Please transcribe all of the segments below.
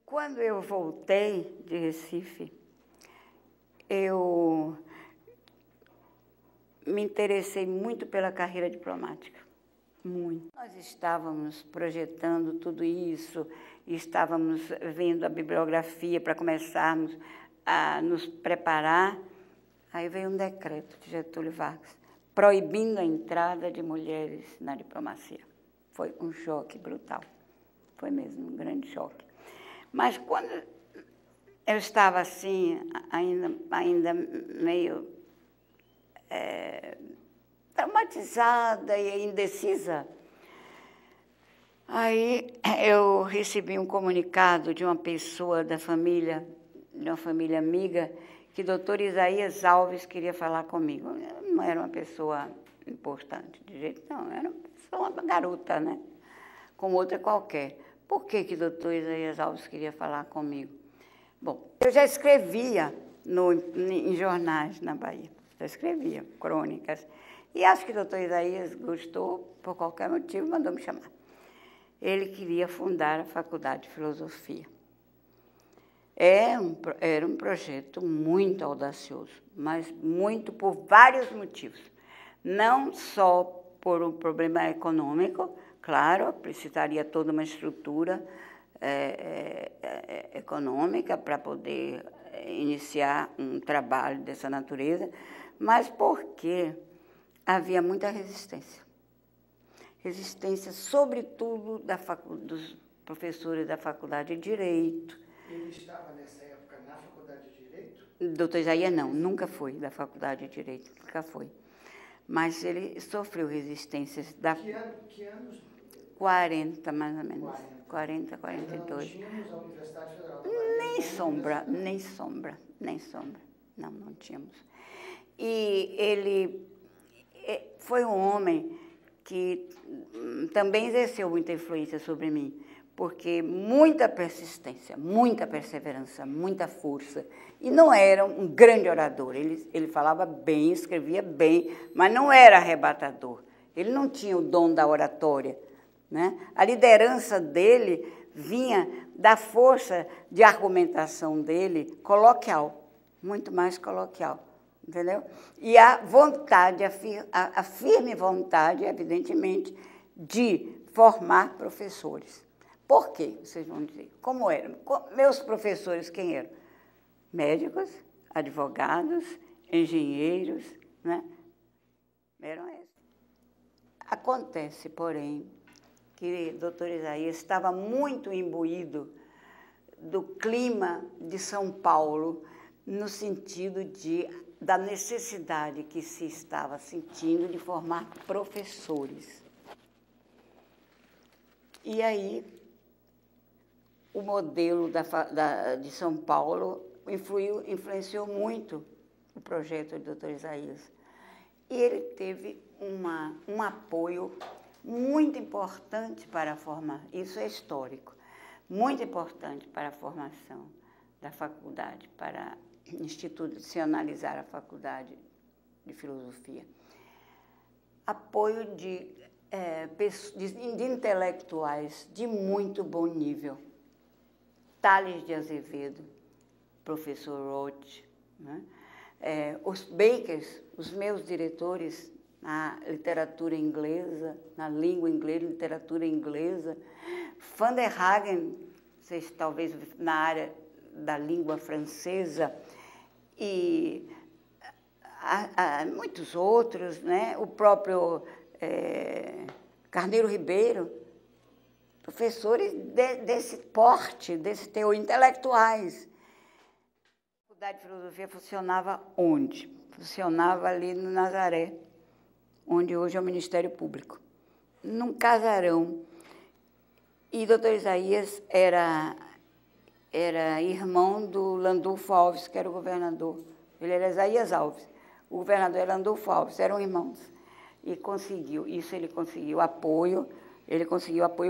Quando eu voltei de Recife, eu me interessei muito pela carreira diplomática, muito. Nós estávamos projetando tudo isso, estávamos vendo a bibliografia para começarmos a nos preparar. Aí veio um decreto de Getúlio Vargas, proibindo a entrada de mulheres na diplomacia. Foi um choque brutal, foi mesmo um grande choque. Mas quando eu estava assim, ainda meio traumatizada e indecisa, aí eu recebi um comunicado de uma pessoa da família, de uma família amiga, que o doutor Isaías Alves queria falar comigo. Não era uma pessoa importante, de jeito não, era uma garota, né? Como outra qualquer. Por que o doutor Isaías Alves queria falar comigo? Bom, eu já escrevia em jornais na Bahia, já escrevia crônicas. E acho que o doutor Isaías gostou, por qualquer motivo, mandou me chamar. Ele queria fundar a Faculdade de Filosofia. Era um projeto muito audacioso, mas muito por vários motivos. Não só por um problema econômico, claro, precisaria toda uma estrutura econômica para poder iniciar um trabalho dessa natureza, mas porque havia muita resistência. Resistência, sobretudo, dos professores da Faculdade de Direito. Ele estava, nessa época, na Faculdade de Direito? Doutor Isaías não, nunca foi da Faculdade de Direito, nunca foi. Mas ele sofreu resistências da... Que anos? 40, mais ou menos. 40, 42. Não tínhamos a Universidade Federal. Nem sombra. Não tínhamos. E ele foi um homem que também exerceu muita influência sobre mim, porque muita persistência, muita perseverança, muita força. E não era um grande orador. Ele falava bem, escrevia bem, mas não era arrebatador. Ele não tinha o dom da oratória, né? A liderança dele vinha da força de argumentação dele coloquial, muito mais coloquial, entendeu? E a vontade, a firme vontade, evidentemente, de formar professores. Por quê? Vocês vão dizer. Como eram? Meus professores, quem eram? Médicos, advogados, engenheiros, né? Eram esses. Acontece, porém, que o doutor Isaías estava muito imbuído do clima de São Paulo, no sentido da necessidade que se estava sentindo de formar professores. E aí, o modelo de São Paulo influenciou muito o projeto do doutor Isaías. E ele teve um apoio muito importante para a formação, isso é histórico, muito importante para a formação da faculdade, para institucionalizar a Faculdade de Filosofia. Apoio de intelectuais de muito bom nível. Tales de Azevedo, professor Roth, né? Os Bakers, os meus diretores na literatura inglesa, na língua inglesa, literatura inglesa. Van der Hagen, vocês talvez na área da língua francesa, e muitos outros, né? O próprio Carneiro Ribeiro, professores desse porte, desse teor, intelectuais. A Faculdade de Filosofia funcionava onde? Funcionava ali no Nazaré, onde hoje é o Ministério Público, num casarão. E doutor Isaías era irmão do Landulfo Alves, que era o governador. Ele era Isaías Alves, o governador era Landulfo Alves, eram irmãos. E ele conseguiu apoio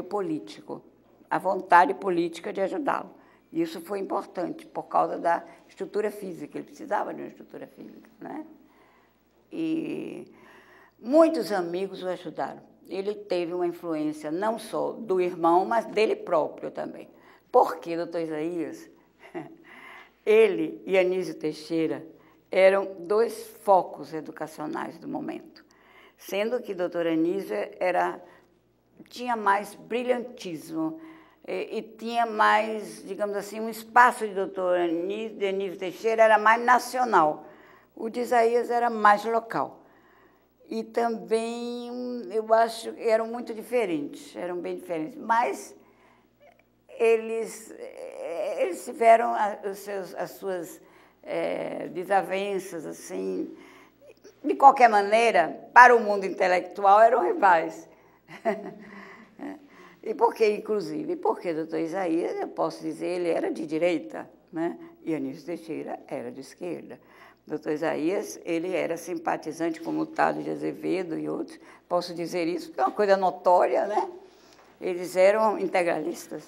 político, a vontade política de ajudá-lo. Isso foi importante, por causa da estrutura física, ele precisava de uma estrutura física, né? E muitos amigos o ajudaram. Ele teve uma influência não só do irmão, mas dele próprio também. Porque, doutor Isaías, ele e Anísio Teixeira eram dois focos educacionais do momento, sendo que doutor Anísio tinha mais brilhantismo e tinha mais, digamos assim, um espaço de doutor Anísio Teixeira era mais nacional. O de Isaías era mais local. E também, eu acho, eram muito diferentes, eram bem diferentes. Mas eles tiveram as suas desavenças, assim. De qualquer maneira, para o mundo intelectual, eram rivais. E por que, inclusive? Porque o doutor Isaías, eu posso dizer, ele era de direita, né? E Anísio Teixeira era de esquerda. O doutor Isaías, ele era simpatizante como o Tales de Azevedo e outros. Posso dizer isso, porque é uma coisa notória, né? Eles eram integralistas.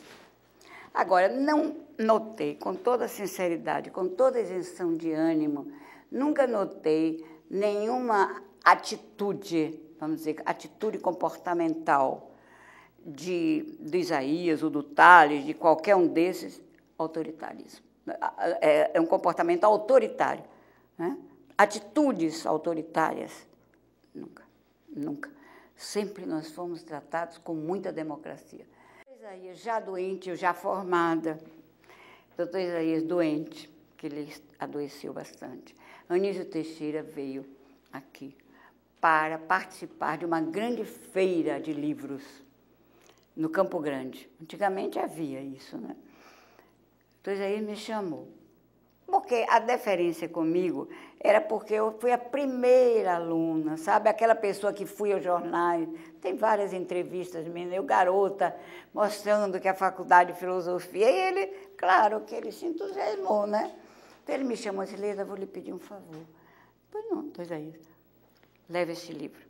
Agora, não notei, com toda sinceridade, com toda isenção de ânimo, nunca notei nenhuma atitude, vamos dizer, atitude comportamental do Isaías ou do Tales, de qualquer um desses, autoritarismo. É um comportamento autoritário. Né? Atitudes autoritárias, nunca, nunca. Sempre nós fomos tratados com muita democracia. Isaías já doente, eu já formada, doutor Isaías doente, que ele adoeceu bastante. Anísio Teixeira veio aqui para participar de uma grande feira de livros no Campo Grande. Antigamente havia isso, né? Doutor Isaías me chamou. Porque a deferência comigo era porque eu fui a primeira aluna, sabe? Aquela pessoa que fui aos jornais. Tem várias entrevistas minhas, eu garota, mostrando que a faculdade de filosofia. E ele, claro, que ele se entusiasmou, né? Então ele me chamou e disse, Leda, vou lhe pedir um favor. Pois não, doutor Isaías, leve este livro.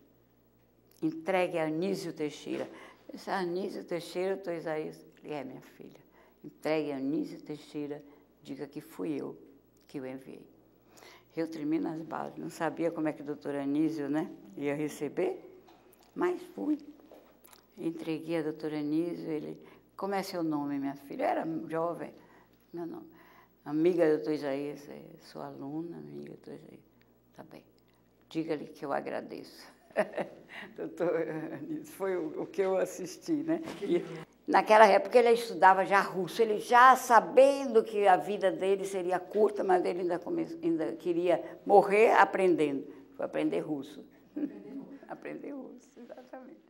Entregue a Anísio Teixeira. Eu disse, Anísio Teixeira, doutor Isaías? Ele é, minha filha. Entregue a Anísio Teixeira, diga que fui eu que o enviei. Eu tremi nas balas, não sabia como é que o doutor Anísio, né, ia receber, mas fui. Entreguei a doutor Anísio, ele, como é seu nome, minha filha? Eu era jovem, meu nome. Amiga do doutor Isaías, sou aluna, amiga do doutor Isaías. Tá bem, diga-lhe que eu agradeço. Doutor Anísio, foi o que eu assisti, né? Naquela época ele estudava já russo, ele já sabendo que a vida dele seria curta, mas ele ainda queria morrer aprendendo. Foi aprender russo. Aprender russo, exatamente.